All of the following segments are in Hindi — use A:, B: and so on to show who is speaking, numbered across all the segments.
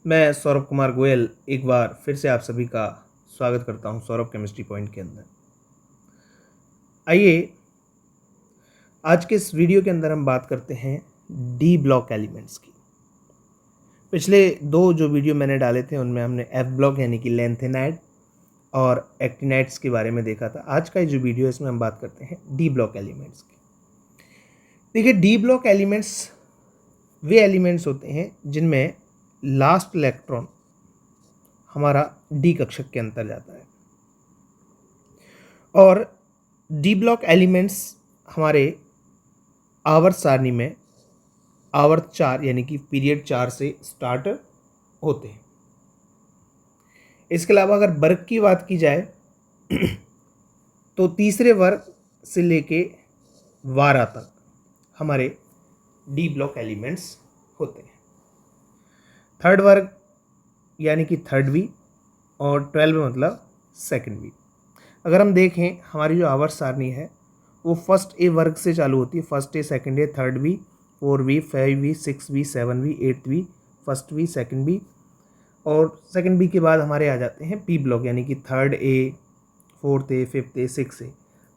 A: मैं सौरभ कुमार गोयल एक बार फिर से आप सभी का स्वागत करता हूं सौरभ केमिस्ट्री पॉइंट के अंदर। आइए आज के इस वीडियो के अंदर हम बात करते हैं डी ब्लॉक एलिमेंट्स की। पिछले दो जो वीडियो मैंने डाले थे उनमें हमने एफ ब्लॉक यानी कि लैंथेनाइड और एक्टिनाइड्स के बारे में देखा था। आज का जो वीडियो है इसमें हम बात करते हैं डी ब्लॉक एलिमेंट्स की। देखिए, डी ब्लॉक एलिमेंट्स वे एलिमेंट्स होते हैं जिनमें लास्ट इलेक्ट्रॉन हमारा डी कक्षक के अंतर जाता है और डी ब्लॉक एलिमेंट्स हमारे आवर्त सारणी में आवर्त 4 यानी कि पीरियड 4 से स्टार्ट होते हैं। इसके अलावा अगर वर्ग की बात की जाए तो तीसरे वर्ग से लेके 12 तक हमारे डी ब्लॉक एलिमेंट्स होते हैं। थर्ड वर्ग यानी कि थर्ड वी और 12 मतलब सेकंड वी। अगर हम देखें हमारी जो आवर्त सारणी है वो फर्स्ट ए वर्ग से चालू होती है। First A, second A, third V, 4V, 5V, 6V, 7V, 8V, first V, second V और सेकंड बी के बाद हमारे आ जाते हैं पी ब्लॉक यानी कि third A, fourth A, fifth A, six A.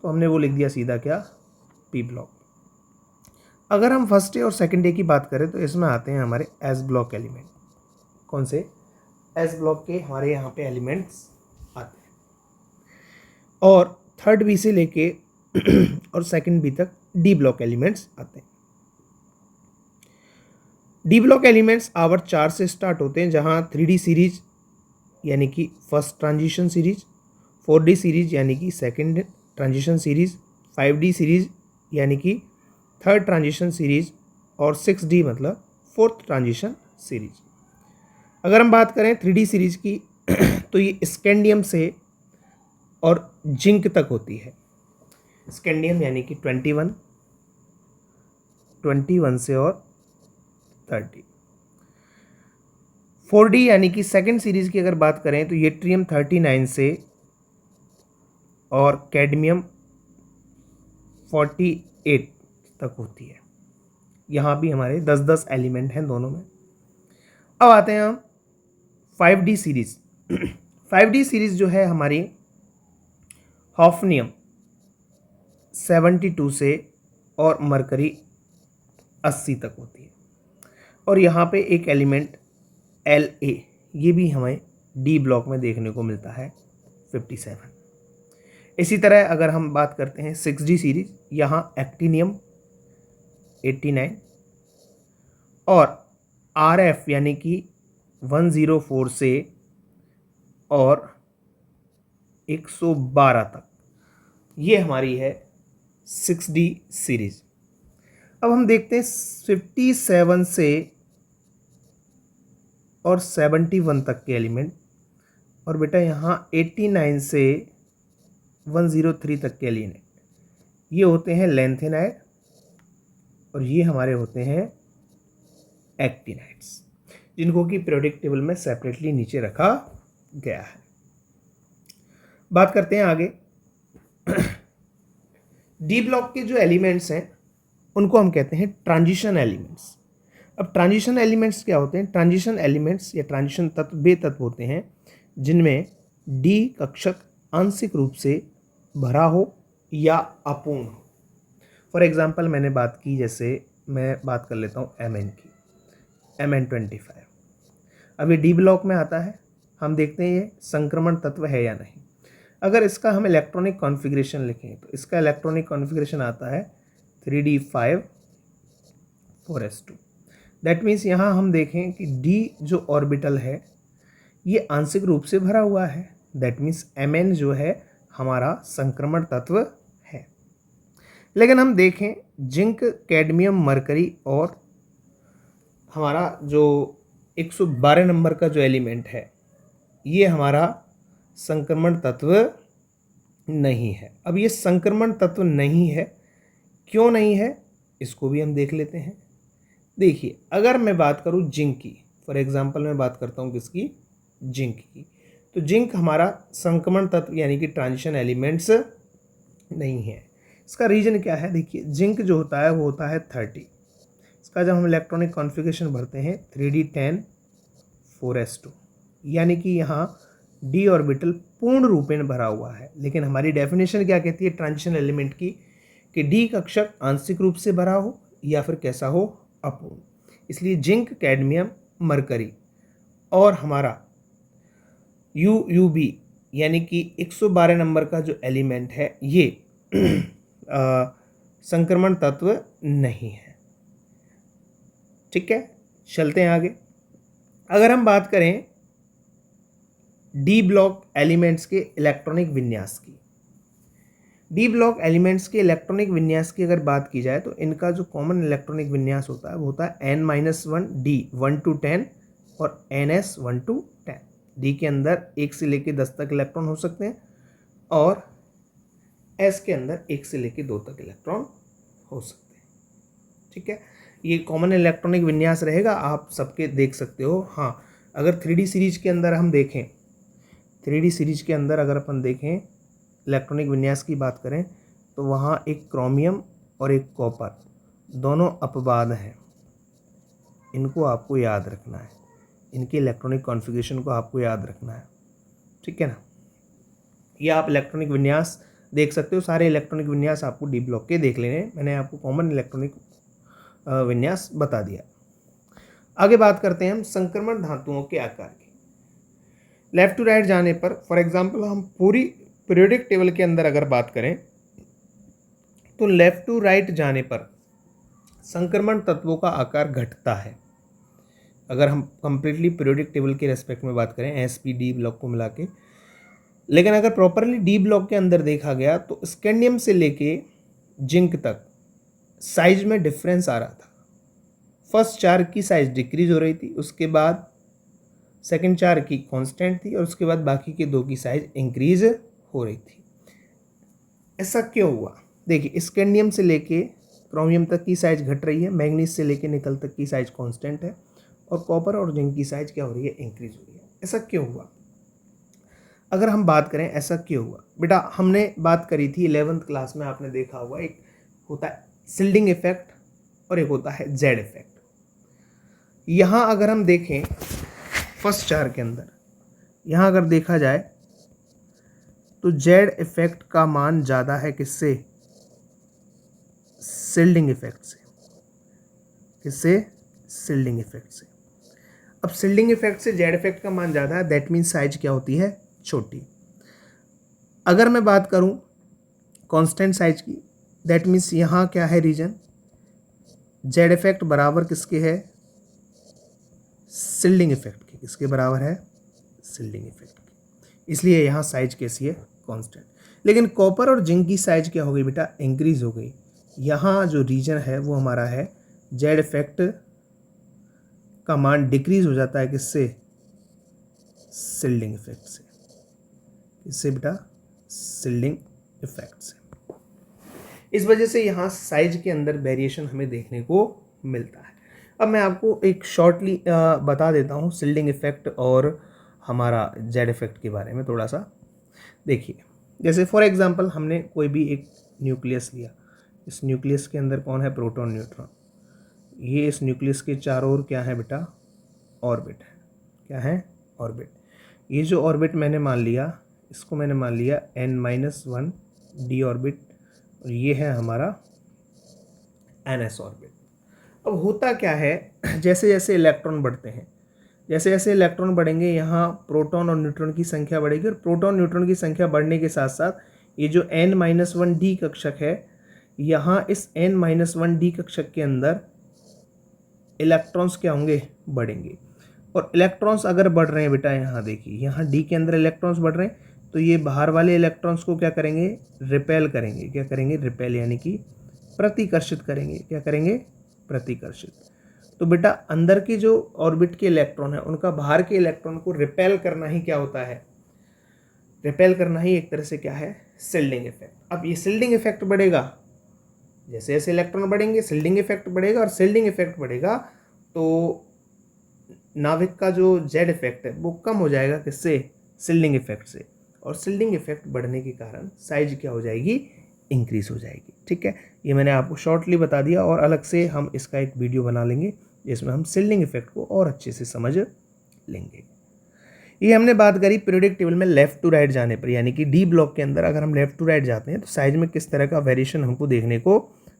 A: तो हमने वो लिख दिया सीधा क्या, पी ब्लॉक। अगर हम फर्स्ट ए और सेकंड ए की बात करें तो इसमें आते हैं हमारे एस ब्लॉक एलिमेंट। कौन से? एस ब्लॉक के हमारे यहाँ पे एलिमेंट्स आते हैं और थर्ड बी से लेके और सेकंड बी तक डी ब्लॉक एलिमेंट्स आते हैं। डी ब्लॉक एलिमेंट्स आवर्त 4 से स्टार्ट होते हैं, जहां 3D सीरीज यानी कि first transition series, 4D series यानी कि second transition series, 5D series यानी कि थर्ड ट्रांजिशन सीरीज और 6D मतलब फोर्थ ट्रांजिशन सीरीज। अगर हम बात करें 3D सीरीज की तो ये स्कैंडियम से और जिंक तक होती है। स्कैंडियम यानी कि 21 से और 30। 4D यानी कि सेकेंड सीरीज की अगर बात करें तो येट्रियम 39 से और कैडमियम 48 तक होती है। यहाँ भी हमारे 10-10 एलिमेंट हैं दोनों में। अब आते हैं हम 5D सीरीज। 5D सीरीज जो है हमारी हॉफनियम 72 से और मरकरी 80 तक होती है और यहाँ पे एक एलिमेंट La ये भी हमें डी ब्लॉक में देखने को मिलता है 57। इसी तरह अगर हम बात करते हैं 6D सीरीज, यहाँ एक्टिनियम 89 और Rf यानी कि 104 से और 112 तक ये हमारी है 6D सीरीज। अब हम देखते हैं 57 से और 71 तक के एलिमेंट और बेटा यहाँ 89 से 103 तक के एलिमेंट ये होते हैं लैंथेनाइड और ये हमारे होते हैं एक्टिनाइड्स, जिनको कि पीरियोडिक टेबल में सेपरेटली नीचे रखा गया है। बात करते हैं आगे। डी ब्लॉक के जो एलिमेंट्स हैं उनको हम कहते हैं ट्रांजिशन एलिमेंट्स। अब ट्रांजिशन एलिमेंट्स क्या होते हैं? ट्रांजिशन एलिमेंट्स या ट्रांजिशन तत्व वे तत्व होते हैं जिनमें डी कक्षक आंशिक रूप से भरा हो या अपूर्ण हो। फॉर एग्जांपल मैंने बात की, जैसे मैं बात कर लेता हूँ Mn की, Mn25। अब ये डी ब्लॉक में आता है। हम देखते हैं ये संक्रमण तत्व है या नहीं। अगर इसका हम इलेक्ट्रॉनिक कॉन्फ़िगरेशन लिखें तो इसका इलेक्ट्रॉनिक कॉन्फ़िगरेशन आता है 3d5 4s2। दैट मीन्स यहाँ हम देखें कि डी जो ऑर्बिटल है ये आंशिक रूप से भरा हुआ है। दैट मीन्स Mn जो है हमारा संक्रमण तत्व है। लेकिन हम देखें जिंक, कैडमियम, मरकरी और हमारा जो 112 नंबर का जो एलिमेंट है ये हमारा संक्रमण तत्व नहीं है। अब ये संक्रमण तत्व नहीं है, क्यों नहीं है इसको भी हम देख लेते हैं। देखिए, अगर मैं बात करूं जिंक की, फॉर एग्जांपल मैं बात करता हूं किसकी, जिंक की, तो जिंक हमारा संक्रमण तत्व यानी कि ट्रांजिशन एलिमेंट्स नहीं है। इसका रीजन क्या है? देखिए, जिंक जो होता है वो होता है 30। इसका जब हम इलेक्ट्रॉनिक कॉन्फ़िगरेशन भरते हैं 3d10 4s2, यानी कि यहाँ d ऑर्बिटल पूर्ण रूपेण भरा हुआ है। लेकिन हमारी डेफिनेशन क्या कहती है ट्रांजिशन एलिमेंट की, कि d कक्षक आंशिक रूप से भरा हो या फिर कैसा हो, अपूर्ण। इसलिए जिंक, कैडमियम, मरकरी और हमारा UUB यानी कि 112 नंबर का जो एलिमेंट है ये संक्रमण तत्व नहीं है। ठीक है, चलते हैं आगे। अगर हम बात करें डी ब्लॉक एलिमेंट्स के इलेक्ट्रॉनिक विन्यास की, डी ब्लॉक एलिमेंट्स के इलेक्ट्रॉनिक विन्यास की अगर बात की जाए तो इनका जो कॉमन इलेक्ट्रॉनिक विन्यास होता है वो होता है n-1 d 1 to 10 और ns 1 to 10। डी के अंदर 1 से लेकर 10 तक इलेक्ट्रॉन हो सकते हैं और एस के अंदर 1 से लेकर 2 तक इलेक्ट्रॉन हो सकते हैं। ठीक है, ये कॉमन इलेक्ट्रॉनिक विन्यास रहेगा, आप सबके देख सकते हो। हाँ, अगर 3D सीरीज के अंदर हम देखें, 3D सीरीज के अंदर अगर अपन देखें इलेक्ट्रॉनिक विन्यास की बात करें तो वहाँ एक क्रोमियम और एक कॉपर दोनों अपवाद हैं। इनको आपको याद रखना है, इनके इलेक्ट्रॉनिक कॉन्फ़िगरेशन को आपको याद रखना है। ठीक है ना, ये आप इलेक्ट्रॉनिक विन्यास देख सकते हो। सारे इलेक्ट्रॉनिक विन्यास आपको डी ब्लॉक के देख लेने हैं, मैंने आपको कॉमन इलेक्ट्रॉनिक विन्यास बता दिया। आगे बात करते हैं हम संक्रमण धातुओं के आकार की। लेफ्ट टू राइट जाने पर, फॉर एग्जांपल हम पूरी पीरियोडिक टेबल के अंदर अगर बात करें तो लेफ्ट टू राइट जाने पर संक्रमण तत्वों का आकार घटता है। अगर हम कंप्लीटली पीरियोडिक टेबल के रेस्पेक्ट में बात करें SP-D ब्लॉक को मिला के, लेकिन अगर प्रॉपरली डी ब्लॉक के अंदर देखा गया तो स्कैंडियम से लेके जिंक तक साइज में डिफरेंस आ रहा था। फर्स्ट 4 की साइज डिक्रीज हो रही थी, उसके बाद सेकंड 4 की कांस्टेंट थी और उसके बाद बाकी के 2 की साइज इंक्रीज हो रही थी। ऐसा क्यों हुआ? देखिए, स्कैंडियम से लेके क्रोमियम तक की साइज घट रही है, मैग्नीज से लेके निकल तक की साइज कांस्टेंट है और कॉपर और जिंक की साइज क्या हो रही है, इंक्रीज हो रही है। ऐसा क्यों हुआ? अगर हम बात करें ऐसा क्यों हुआ, बेटा हमने बात करी थी 11th क्लास में, आपने देखा हुआ एक होता है सिल्डिंग इफेक्ट और एक होता है जेड इफेक्ट। यहाँ अगर हम देखें फर्स्ट 4 के अंदर, यहाँ अगर देखा जाए तो जेड इफेक्ट का मान ज़्यादा है किससे? सिल्डिंग इफेक्ट से। किससे? सिल्डिंग इफेक्ट से। अब सिल्डिंग इफेक्ट से जेड इफेक्ट का मान ज़्यादा है, दैट मीन्स साइज क्या होती है? छोटी। अगर मैं बात करूं कांस्टेंट साइज की, दैट मीन्स यहाँ क्या है रीजन? जेड इफेक्ट बराबर किसके है? सिल्डिंग इफेक्ट के। किसके बराबर है? सिल्डिंग इफेक्ट के। इसलिए यहाँ साइज कैसी है? कांस्टेंट। लेकिन कॉपर और जिंक की साइज क्या हो गई बेटा? इंक्रीज हो गई। यहाँ जो रीजन है वो हमारा है जेड इफेक्ट का मान डिक्रीज हो जाता है किससे? सिल्डिंग इफेक्ट से। इससे बेटा? सिल्डिंग इफेक्ट से। इस वजह से यहाँ साइज के अंदर वेरिएशन हमें देखने को मिलता है। अब मैं आपको एक शॉर्टली बता देता हूँ सिल्डिंग इफेक्ट और हमारा जेड इफेक्ट के बारे में थोड़ा सा। देखिए, जैसे फॉर एग्जांपल हमने कोई भी एक न्यूक्लियस लिया, इस न्यूक्लियस के अंदर कौन है? Proton, neutron. ये इस न्यूक्लियस के चारों ओर क्या है बेटा? ऑर्बिट है। क्या है? ऑर्बिट। ये जो ऑर्बिट मैंने मान लिया, इसको मैंने मान लिया n-1 d ऑर्बिट और ये है हमारा ns ऑर्बिट। अब होता क्या है, जैसे जैसे इलेक्ट्रॉन बढ़ते हैं, जैसे जैसे इलेक्ट्रॉन बढ़ेंगे यहाँ प्रोटॉन और न्यूट्रॉन की संख्या बढ़ेगी और प्रोटॉन न्यूट्रॉन की संख्या बढ़ने के साथ साथ ये जो n-1 d कक्षक है, यहाँ इस n-1 d कक्षक के अंदर इलेक्ट्रॉन्स क्या होंगे? बढ़ेंगे। और इलेक्ट्रॉन्स अगर बढ़ रहे हैं बेटा, यहाँ देखिए, यहाँ डी के अंदर इलेक्ट्रॉन्स बढ़ रहे हैं तो ये बाहर वाले इलेक्ट्रॉन्स को क्या करेंगे? रिपेल करेंगे। क्या करेंगे? रिपेल, यानी कि प्रतिकर्षित करेंगे। क्या करेंगे? प्रतिकर्षित। तो बेटा अंदर के जो ऑर्बिट के इलेक्ट्रॉन है उनका बाहर के इलेक्ट्रॉन को रिपेल करना ही क्या होता है? रिपेल करना ही एक तरह से क्या है? Shielding effect. अब ये सिल्डिंग इफेक्ट बढ़ेगा, जैसे जैसे इलेक्ट्रॉन बढ़ेंगे सिल्डिंग इफेक्ट बढ़ेगा और सिल्डिंग इफेक्ट बढ़ेगा तो नाभिक का जो जेड इफेक्ट है वो कम हो जाएगा। किससे? सिल्डिंग इफेक्ट से। और सिल्डिंग इफेक्ट बढ़ने के कारण साइज क्या हो जाएगी? इंक्रीज हो जाएगी। ठीक है, ये मैंने आपको शॉर्टली बता दिया और अलग से हम इसका एक वीडियो बना लेंगे जिसमें हम सिल्डिंग इफेक्ट को और अच्छे से समझ लेंगे। ये हमने बात करी पीरियोडिक टेबल में लेफ़्ट टू राइट जाने पर, यानी कि डी ब्लॉक के अंदर अगर हम लेफ़्ट टू राइट जाते हैं तो साइज में किस तरह का वेरिएशन हमको देखने को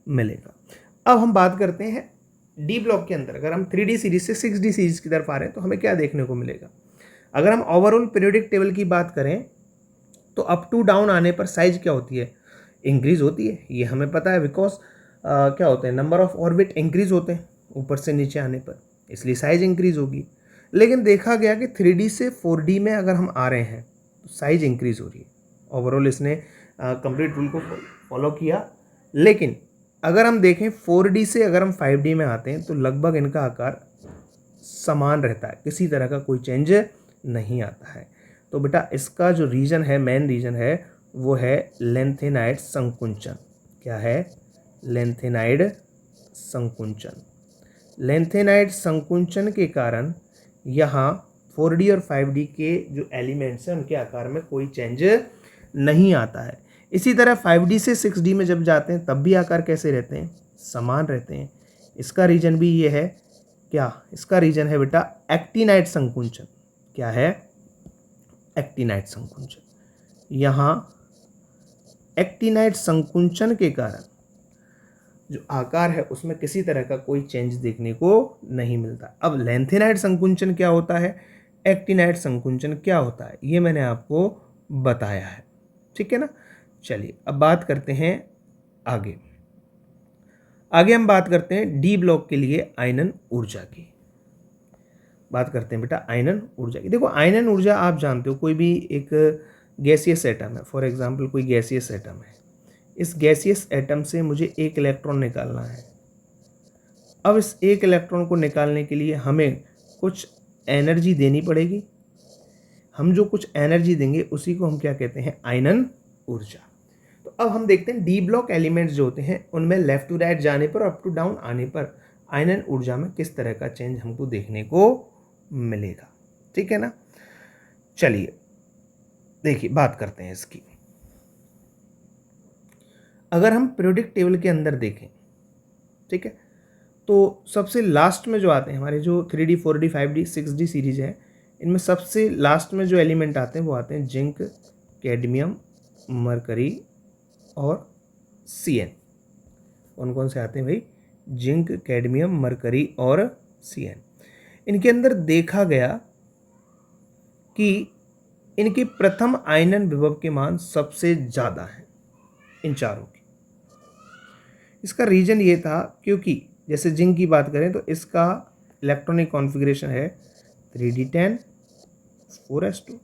A: मिलेगा। अब हम बात करते हैं डी ब्लॉक के अंदर अगर हम 3D सीरीज से 6D सीरीज की तरफ आ रहे हैं तो हमें क्या देखने को मिलेगा। अगर हम ओवरऑल पीरियोडिक टेबल की बात करें तो अप टू डाउन आने पर साइज क्या होती है, इंक्रीज होती है। ये हमें पता है बिकॉज क्या होते हैं, नंबर ऑफ ऑर्बिट इंक्रीज होते हैं ऊपर से नीचे आने पर, इसलिए साइज इंक्रीज होगी। लेकिन देखा गया कि 3D से 4D में अगर हम आ रहे हैं तो साइज इंक्रीज हो रही है। ओवरऑल इसने कंप्लीट रूल को फॉलो किया। लेकिन अगर हम देखें 4D से अगर हम 5D में आते हैं तो लगभग इनका आकार समान रहता है, किसी तरह का कोई चेंज नहीं आता है। तो बेटा इसका जो रीज़न है, मेन रीज़न है, वो है लेंथेनाइड संकुंचन। क्या है? लेंथेनाइड संकुंचन। लेंथेनाइड संकुंचन के कारण यहाँ 4D और 5D के जो एलिमेंट्स हैं उनके आकार में कोई चेंज नहीं आता है। इसी तरह 5D से 6D में जब जाते हैं तब भी आकार कैसे रहते हैं? समान रहते हैं। इसका रीजन भी ये है, क्या? इसका रीजन है बेटा एक्टिनाइड संकुंचन। क्या है? एक्टिनाइड संकुंचन। यहाँ एक्टिनाइड संकुंचन के कारण जो आकार है उसमें किसी तरह का कोई चेंज देखने को नहीं मिलता। अब लेंथेनाइड संकुंचन क्या होता है, एक्टिनाइड संकुंचन क्या होता है, ये मैंने आपको बताया है। ठीक है ना। चलिए अब बात करते हैं आगे। आगे हम बात करते हैं डी ब्लॉक के लिए आयनन ऊर्जा की। बात करते हैं बेटा आयनन ऊर्जा की। देखो आयनन ऊर्जा आप जानते हो, कोई भी एक गैसियस एटम है, फॉर एग्जांपल कोई गैसियस एटम है, इस गैसियस एटम से मुझे एक इलेक्ट्रॉन निकालना है। अब इस एक इलेक्ट्रॉन को निकालने के लिए हमें कुछ एनर्जी देनी पड़ेगी। हम जो कुछ एनर्जी देंगे उसी को हम क्या कहते हैं? आयनन ऊर्जा। तो अब हम देखते हैं डी ब्लॉक एलिमेंट्स जो होते हैं उनमें लेफ्ट टू राइट जाने पर, अप टू डाउन आने पर आयनन ऊर्जा में किस तरह का चेंज हमको देखने को मिलेगा। ठीक है ना। चलिए देखिए बात करते हैं इसकी। अगर हम पीरियोडिक टेबल के अंदर देखें, ठीक है, तो सबसे लास्ट में जो आते हैं हमारे जो 3D 4D 5D 6D series है, इनमें सबसे लास्ट में जो एलिमेंट आते हैं वो आते हैं जिंक, कैडमियम, मरकरी और Cn। कौन कौन से आते हैं भाई? जिंक, कैडमियम, मरकरी और Cn। इनके अंदर देखा गया कि इनके प्रथम आयनन विभव के मान सबसे ज़्यादा हैं इन चारों की। इसका रीजन ये था क्योंकि जैसे जिंक की बात करें तो इसका इलेक्ट्रॉनिक कॉन्फ़िगरेशन है 3d10 4s2।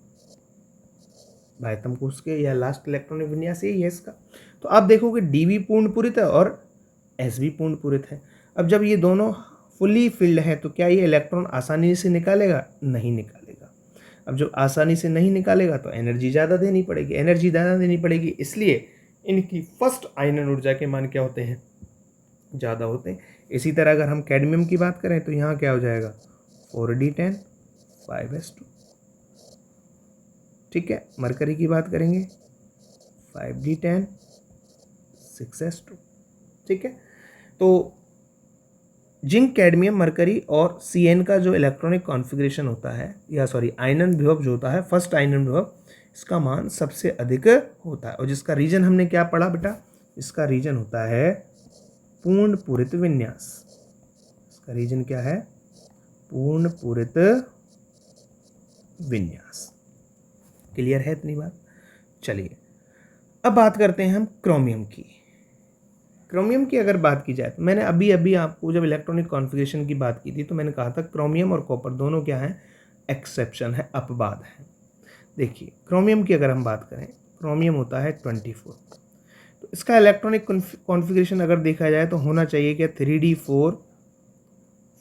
A: भाइतम कोष के या लास्ट इलेक्ट्रॉनिक विन्यास यही है इसका। तो आप देखोगे डी भी पूर्ण पूरित है और एस भी पूर्ण पूरित है। अब जब ये दोनों फुली फिल्ड है तो क्या ये इलेक्ट्रॉन आसानी से निकालेगा? नहीं निकालेगा। अब जब आसानी से नहीं निकालेगा तो एनर्जी ज़्यादा देनी पड़ेगी, इसलिए इनकी फर्स्ट आयनन ऊर्जा के मान क्या होते हैं? ज़्यादा होते हैं। इसी तरह अगर हम कैडमियम की बात करें तो यहाँ क्या हो जाएगा? 4d10 5s2। ठीक है। मरकरी की बात करेंगे 5d10 6s2। ठीक है। तो जिंक, कैडमियम, मरकरी और Cn का जो इलेक्ट्रॉनिक कॉन्फ़िगरेशन होता है, या सॉरी आयनन विभव जो होता है, फर्स्ट आयनन विभव, इसका मान सबसे अधिक होता है। और जिसका रीजन हमने क्या पढ़ा बेटा? इसका रीजन होता है पूर्ण पूरित विन्यास। इसका रीजन क्या है? पूर्ण पूरित विन्यास। क्लियर है इतनी बात? चलिए अब बात करते हैं हम क्रोमियम की। क्रोमियम की अगर बात की जाए तो मैंने अभी आपको जब इलेक्ट्रॉनिक कॉन्फ़िगरेशन की बात की थी तो मैंने कहा था क्रोमियम और कॉपर दोनों क्या हैं? एक्सेप्शन है, अपवाद है। देखिए क्रोमियम की अगर हम बात करें, क्रोमियम होता है 24। तो इसका इलेक्ट्रॉनिक कॉन्फ़िगरेशन अगर देखा जाए तो होना चाहिए क्या? 3d4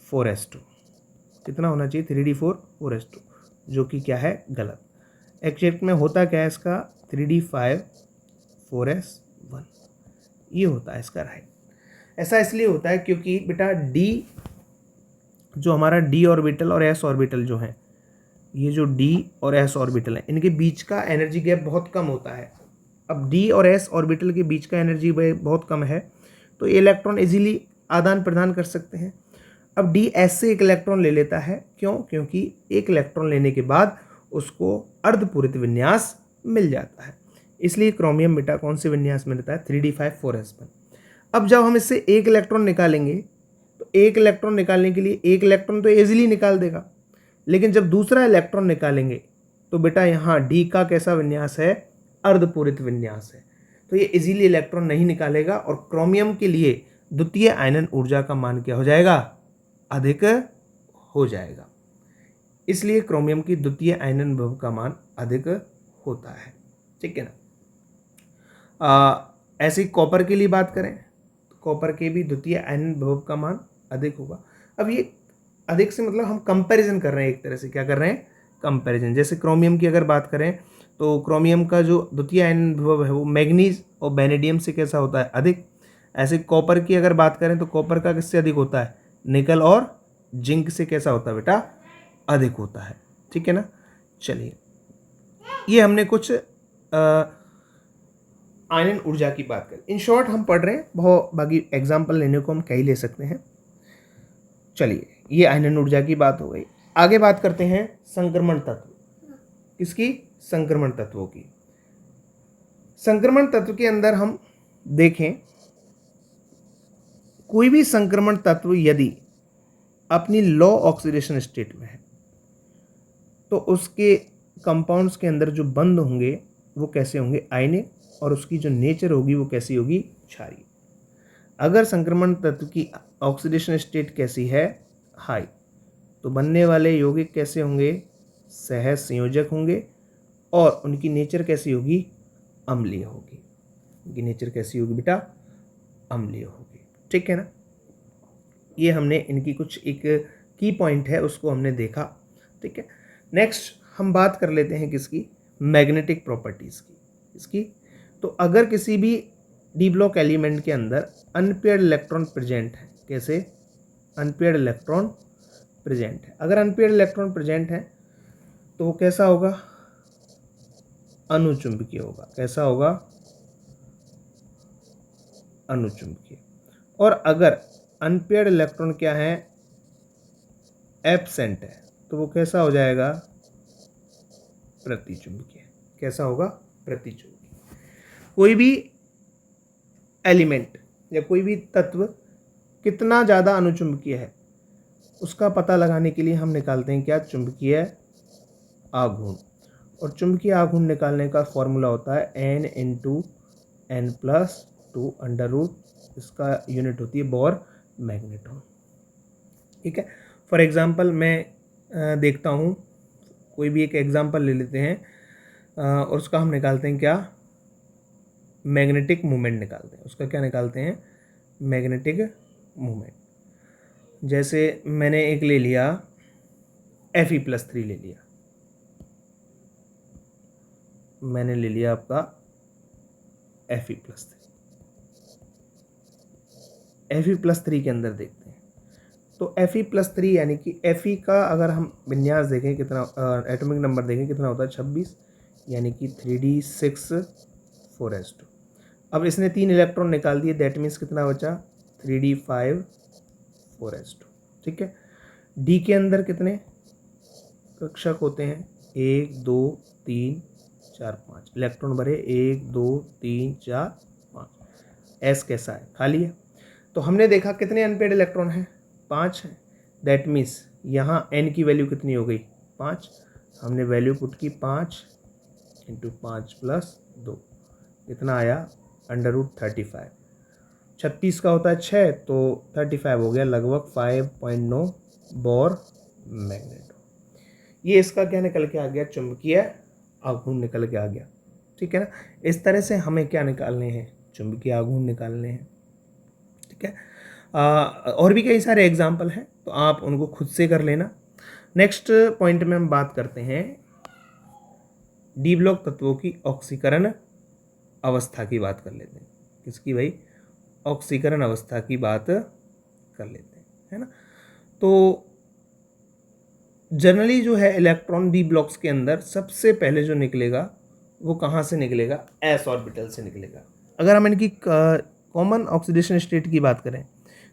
A: 4s2। कितना होना चाहिए? 3d4 4s2, जो कि क्या है? गलत। एग्जैक्ट में होता क्या है इसका? 3d5 4s1। ये होता है इसका राइट। ऐसा इसलिए होता है क्योंकि बेटा डी जो हमारा डी ऑर्बिटल और एस ऑर्बिटल जो है, ये जो डी और एस ऑर्बिटल है, इनके बीच का एनर्जी गैप बहुत कम होता है। अब डी और एस ऑर्बिटल के बीच का एनर्जी बहुत कम है तो ये इलेक्ट्रॉन इजीली आदान प्रदान कर सकते हैं। अब डी एस से एक इलेक्ट्रॉन ले लेता है, क्यों? क्योंकि एक इलेक्ट्रॉन लेने के बाद उसको अर्धपूरित विन्यास मिल जाता है, इसलिए क्रोमियम बेटा कौन से विन्यास में रहता है? 3d5 4s1। अब जब हम इससे एक इलेक्ट्रॉन निकालेंगे तो एक इलेक्ट्रॉन निकालने के लिए एक इलेक्ट्रॉन तो इजीली निकाल देगा, लेकिन जब दूसरा इलेक्ट्रॉन निकालेंगे तो बेटा यहाँ डी का कैसा विन्यास है? अर्धपूरित विन्यास है, तो ये इजीली इलेक्ट्रॉन नहीं निकालेगा और क्रोमियम के लिए द्वितीय आयनन ऊर्जा का मान क्या हो जाएगा? अधिक हो जाएगा। इसलिए क्रोमियम की द्वितीय आयनन विभव का मान अधिक होता है, ठीक है ना। ऐसे ही कॉपर के लिए बात करें तो कॉपर के भी द्वितीय आयनन विभव का मान अधिक होगा। अब ये अधिक से मतलब हम कंपैरिजन कर रहे हैं, एक तरह से क्या कर रहे हैं? कंपैरिजन। जैसे क्रोमियम की अगर बात करें तो क्रोमियम का जो द्वितीय आयनन विभव है वो मैग्नीज और वेनेडियम से कैसा होता है? अधिक। ऐसे कॉपर की अगर बात करें तो कॉपर का किससे अधिक होता है? निकल और जिंक से कैसा होता है बेटा? अधिक होता है, ठीक है ना। चलिए, ये हमने कुछ आयनन ऊर्जा की बात करें। इन शॉर्ट हम पढ़ रहे हैं, बहुत बाकी एग्जाम्पल लेने को हम कई ले सकते हैं। चलिए, ये आयनन ऊर्जा की बात हो गई। आगे बात करते हैं संक्रमण तत्व। किसकी? संक्रमण तत्वों की। संक्रमण तत्व के अंदर हम देखें, कोई भी संक्रमण तत्व यदि अपनी लो ऑक्सीडेशन स्टेट में है तो उसके कंपाउंड्स के अंदर जो बंध होंगे वो कैसे होंगे? आयनिक, और उसकी जो नेचर होगी वो कैसी होगी? क्षारीय। अगर संक्रमण तत्व की ऑक्सीडेशन स्टेट कैसी है? हाई, तो बनने वाले यौगिक कैसे होंगे? सहज संयोजक होंगे, और उनकी नेचर कैसी होगी? अम्लीय होगी। उनकी नेचर कैसी होगी बेटा? अम्लीय होगी, ठीक है ना। ये हमने इनकी कुछ एक की पॉइंट है उसको हमने देखा, ठीक है। नेक्स्ट हम बात कर लेते हैं किसकी? मैग्नेटिक प्रॉपर्टीज़ की। इसकी तो अगर किसी भी डी ब्लॉक एलिमेंट के अंदर अनपेयर्ड इलेक्ट्रॉन प्रेजेंट है, कैसे? अनपेयर्ड इलेक्ट्रॉन प्रेजेंट है। अगर अनपेयर्ड इलेक्ट्रॉन प्रेजेंट है तो वो कैसा होगा? अनुचुंबकीय होगा। कैसा होगा? अनुचुंबकीय। और अगर अनपेयर्ड इलेक्ट्रॉन क्या है? एब्सेंट है, तो वो कैसा हो जाएगा? प्रतिचुंबकीय। कैसा होगा? प्रतिचुंबकीय। कोई भी एलिमेंट या कोई भी तत्व कितना ज़्यादा अनुचुंबकीय है उसका पता लगाने के लिए हम निकालते हैं क्या? चुंबकीय आघूर्ण। और चुंबकीय आघूर्ण निकालने का फॉर्मूला होता है n×n+2 अंडर रूट, इसका यूनिट होती है बोर मैग्नेटॉन, ठीक है। फॉर एग्जांपल मैं देखता हूँ, कोई भी एक एग्जांपल ले लेते हैं और उसका हम निकालते हैं क्या? मैग्नेटिक मोमेंट निकालते हैं। उसका क्या निकालते हैं? Magnetic moment. जैसे मैंने एक ले लिया Fe+3 ले लिया, मैंने ले लिया आपका Fe+3। Fe+3 के अंदर देखते हैं तो Fe+3 यानी कि Fe का अगर हम विन्यास देखें कितना, एटॉमिक नंबर देखें कितना होता है? 26, यानी कि 3d6 4s2। अब इसने 3 इलेक्ट्रॉन निकाल दिए, दैट मीन्स कितना बचा? 3d5 4s2, ठीक है। डी के अंदर कितने कक्षक होते हैं? 1 2 3 4 5 इलेक्ट्रॉन भरे, 1 2 3 4 5। एस कैसा है? खाली है। तो हमने देखा कितने अनपेड इलेक्ट्रॉन हैं? 5 हैं। दैट मीन्स यहाँ एन की वैल्यू कितनी हो गई? 5। हमने वैल्यू पुट की 5 × 5 + 2, कितना आया? √35। 36 का होता है 6, तो 35 हो गया, लगभग 5.9 बोर मैग्नेटॉन। ये इसका क्या निकल के आ गया? चुंबकीय आघूर्ण निकल के आ गया, ठीक है ना। इस तरह से हमें क्या निकालने हैं? चुंबकीय आघूर्ण निकालने हैं, ठीक है। और भी कई सारे एग्जाम्पल हैं तो आप उनको खुद से कर लेना। नेक्स्ट पॉइंट में हम बात करते हैं डी ब्लॉक तत्वों की ऑक्सीकरण अवस्था की बात कर लेते हैं। किसकी भाई? ऑक्सीकरण अवस्था की बात कर लेते हैं, है ना। तो जनरली जो है इलेक्ट्रॉन डी ब्लॉक्स के अंदर सबसे पहले जो निकलेगा वो कहाँ से निकलेगा? एस ऑर्बिटल से निकलेगा। अगर हम इनकी कॉमन ऑक्सीडेशन स्टेट की बात करें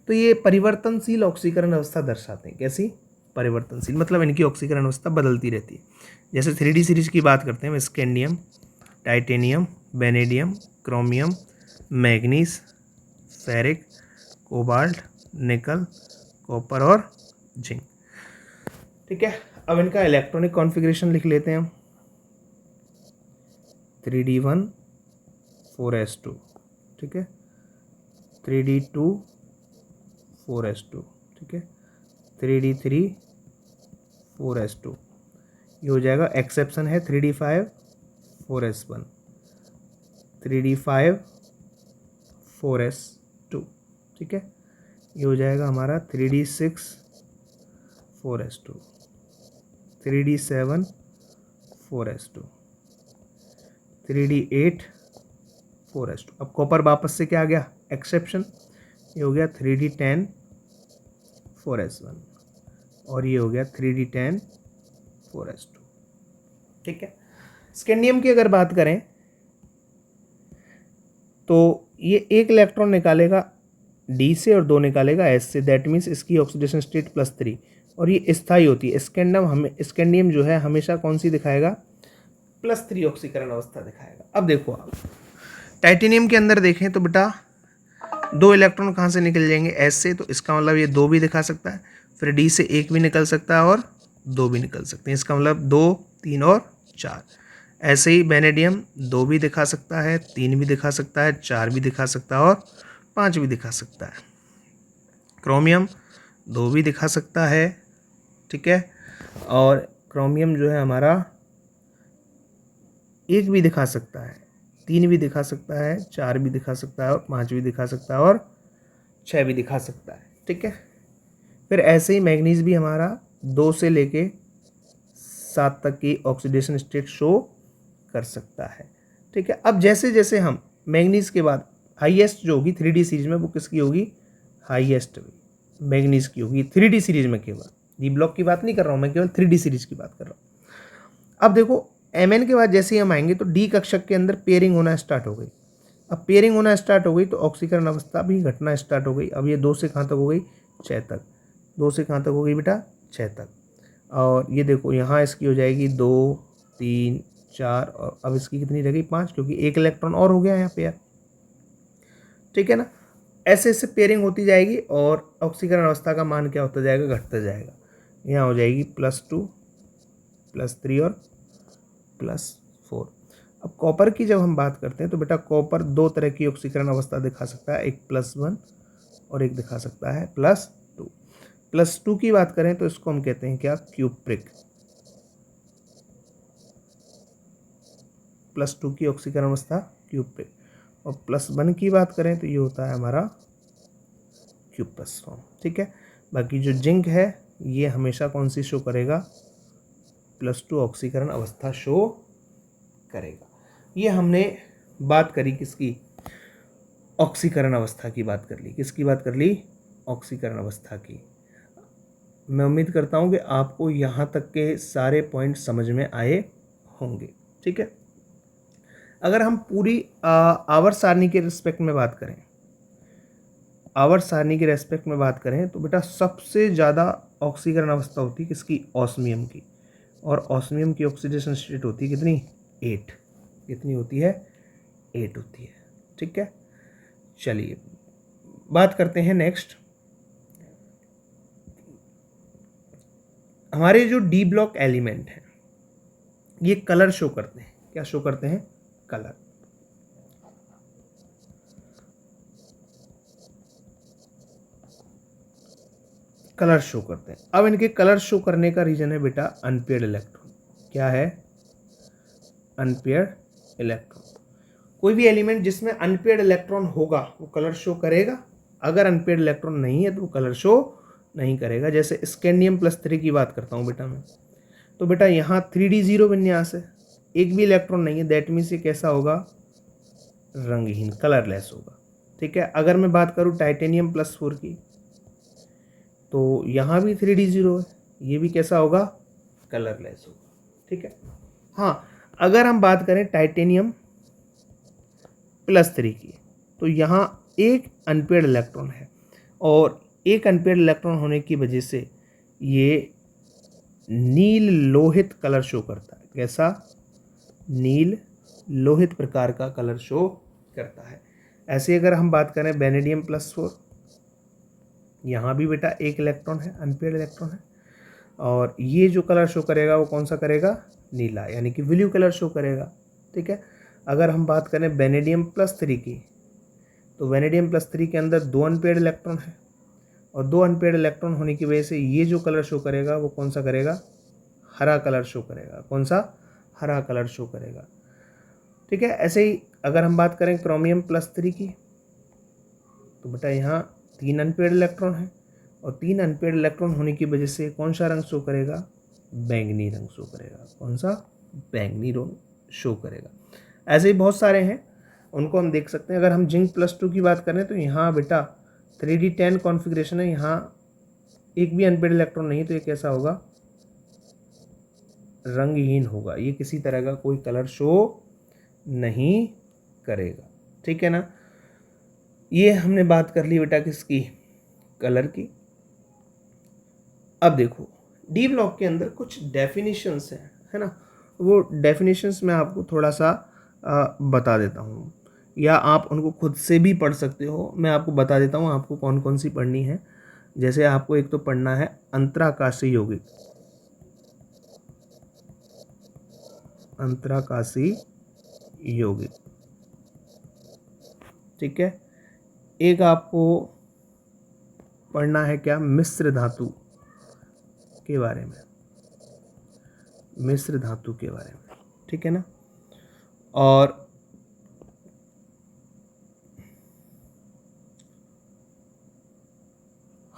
A: तो ये परिवर्तनशील ऑक्सीकरण अवस्था दर्शाते हैं। कैसी? परिवर्तनशील, मतलब इनकी ऑक्सीकरण अवस्था बदलती रहती है। जैसे 3D सीरीज की बात करते हैं, scandium, titanium, vanadium, chromium, manganese, ferric, cobalt, निकल, कॉपर और जिंक। ठीक है, अब इनका इलेक्ट्रॉनिक कॉन्फ़िगरेशन लिख लेते हैं हम। 3D1 4s2, ठीक है, 3D2 4s2, ठीक है, 3D3 4s2, ये हो जाएगा। एक्सेप्शन है 3D5 4s1, 3D5 4s2, ठीक है, ये हो जाएगा हमारा 3D6 4s2, 3D7 4s2, 3D8 4s2। अब कॉपर वापस से क्या आ गया? एक्सेप्शन, ये हो गया 3D10 4s1 और ये हो गया 3D10 4s2, ठीक है। स्कैंडियम की अगर बात करें तो ये एक इलेक्ट्रॉन निकालेगा डी से और दो निकालेगा एस से, दैट मीन्स इसकी ऑक्सीडेशन स्टेट +3 और ये स्थायी होती है। स्कैंडियम जो है हमेशा कौन सी दिखाएगा? +3 ऑक्सीकरण अवस्था दिखाएगा। अब देखो आप टाइटेनियम के अंदर देखें तो बेटा दो इलेक्ट्रॉन कहाँ से निकल जाएंगे? एस से, तो इसका मतलब ये 2 भी दिखा सकता है, फिर डी से 1 भी निकल सकता है और 2 भी निकल सकते हैं, इसका मतलब 2, 3 और 4। ऐसे ही वेनेडियम 2 भी दिखा सकता है, 3 भी दिखा सकता है, 4 भी दिखा सकता है और 5 भी दिखा सकता है। क्रोमियम 2 भी दिखा सकता है, ठीक है, और क्रोमियम जो है हमारा 1 भी दिखा सकता है, 3 भी दिखा सकता है, 4 भी दिखा सकता है और 5 भी दिखा सकता है और 6 भी दिखा सकता है, ठीक है। फिर ऐसे ही मैग्नीज भी हमारा 2 से लेके 7 तक की ऑक्सीडेशन स्टेट शो कर सकता है, ठीक है। अब जैसे जैसे हम मैग्नीज के बाद हाईएस्ट जो होगी 3D सीरीज में वो किसकी होगी? हाईएस्ट मैग्नीज की होगी 3D सीरीज में। केवल डी ब्लॉक की बात नहीं कर रहा हूँ मैं, केवल 3D सीरीज की बात कर रहा हूँ। अब देखो Mn के बाद जैसे ही हम आएंगे तो डी कक्षक के अंदर पेयरिंग होना स्टार्ट हो गई। अब पेयरिंग होना स्टार्ट हो गई तो ऑक्सीकरण अवस्था भी घटना स्टार्ट हो गई। अब ये 2 से कहाँ तक हो गई? 6 तक। 2 से कहाँ तक हो गई बेटा? 6 तक। और ये देखो यहाँ इसकी हो जाएगी 2, 3, 4 और अब इसकी कितनी रह गई? 5, क्योंकि एक इलेक्ट्रॉन और हो गया यहाँ पेयर, ठीक है ना। ऐसे ऐसे पेयरिंग होती जाएगी और ऑक्सीकरण अवस्था का मान क्या होता जाएगा? घटता जाएगा। यहाँ हो जाएगी +2, +3 और +4। अब कॉपर की जब हम बात करते हैं तो बेटा कॉपर 2 तरह की ऑक्सीकरण अवस्था दिखा सकता है, एक +1 और एक दिखा सकता है +2। +2 की बात करें तो इसको हम कहते हैं क्या? क्यूप्रिक। +2 की ऑक्सीकरण अवस्था क्यूप्रिक। और +1 की बात करें तो ये होता है हमारा क्यूपस फॉर्म, ठीक है। बाकी जो जिंक है ये हमेशा कौन सी शो करेगा? +2 ऑक्सीकरण अवस्था शो करेगा। ये हमने बात करी किसकी? ऑक्सीकरण अवस्था की बात कर ली। किसकी बात कर ली? ऑक्सीकरण अवस्था की। मैं उम्मीद करता हूँ कि आपको यहाँ तक के सारे पॉइंट समझ में आए होंगे, ठीक है। अगर हम पूरी आवर्त सारणी के रिस्पेक्ट में बात करें, आवर्त सारणी के रेस्पेक्ट में बात करें तो बेटा सबसे ज़्यादा ऑक्सीकरण अवस्था होती है किसकी? ऑस्मियम की। और ऑस्मियम की ऑक्सीडेशन स्टेट होती है कितनी? 8। कितनी होती है? 8 होती है, ठीक है। चलिए बात करते हैं नेक्स्ट। हमारे जो डी ब्लॉक एलिमेंट हैं ये कलर शो करते हैं। क्या शो करते हैं? कलर। कलर शो करते हैं। अब इनके कलर शो करने का रीजन है बेटा अनपेयर्ड इलेक्ट्रॉन। क्या है? Unpaired electron. कोई भी एलिमेंट जिसमें अनपेयर्ड इलेक्ट्रॉन होगा वो कलर शो करेगा। अगर अनपेयर्ड इलेक्ट्रॉन नहीं है तो वो कलर शो नहीं करेगा। जैसे स्कैंडियम +3 की बात करता हूँ बेटा मैं, तो बेटा यहाँ 3D0 विन्यास है, एक भी इलेक्ट्रॉन नहीं है, दैट मीन्स ये कैसा होगा? रंगहीन, कलरलेस होगा, ठीक है। अगर मैं बात करूँ टाइटेनियम +4 की तो यहाँ भी 3D0 है, ये भी कैसा होगा? कलरलेस होगा, ठीक है। हाँ, अगर हम बात करें टाइटेनियम +3 की तो यहाँ एक अनपेयर्ड इलेक्ट्रॉन है और एक अनपेयर्ड इलेक्ट्रॉन होने की वजह से ये नील लोहित कलर शो करता है। कैसा? नील लोहित प्रकार का कलर शो करता है। ऐसे अगर हम बात करें वेनेडियम +4, यहाँ भी बेटा एक इलेक्ट्रॉन है, अनपेयर्ड इलेक्ट्रॉन है, और ये जो कलर शो करेगा वो कौन सा करेगा? नीला, यानी कि ब्लू कलर शो करेगा। ठीक है। अगर हम बात करें वेनेडियम +3 की, तो वेनेडियम +3 के अंदर 2 अनपेयर्ड इलेक्ट्रॉन है, और 2 अनपेयर्ड इलेक्ट्रॉन होने की वजह से ये जो कलर शो करेगा वो कौन सा करेगा? हरा कलर शो करेगा। कौन सा? हरा कलर शो करेगा। ठीक है। ऐसे ही अगर हम बात करें क्रोमियम +3 की, तो बेटा यहाँ 3 अनपेयर्ड इलेक्ट्रॉन है, और 3 अनपेयर्ड इलेक्ट्रॉन होने की वजह से कौन सा रंग शो करेगा? बैंगनी रंग शो करेगा। कौन सा? बैंगनी रंग शो करेगा। ऐसे ही बहुत सारे हैं, उनको हम देख सकते हैं। अगर हम जिंक +2 की बात करें तो यहाँ बेटा 3D10 कॉन्फ़िगरेशन है, यहाँ एक भी अनपेयर्ड इलेक्ट्रॉन नहीं, तो ये कैसा होगा? रंगहीन होगा, ये किसी तरह का कोई कलर शो नहीं करेगा। ठीक है ना। ये हमने बात कर ली बेटा किसकी? कलर की। अब देखो डी ब्लॉक के अंदर कुछ डेफिनेशंस हैं, है ना। वो डेफिनेशंस मैं आपको थोड़ा सा बता देता हूँ, या आप उनको खुद से भी पढ़ सकते हो। मैं आपको बता देता हूँ आपको कौन कौन सी पढ़नी है। जैसे आपको एक तो पढ़ना है अंतराकाशी यौगिक, अंतराकाशी यौगिक। ठीक है। एक आपको पढ़ना है क्या? मिश्र धातु के बारे में, मिश्र धातु के बारे में। ठीक है ना। और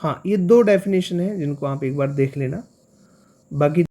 A: हाँ, ये 2 डेफिनेशन है जिनको आप एक बार देख लेना। बाकी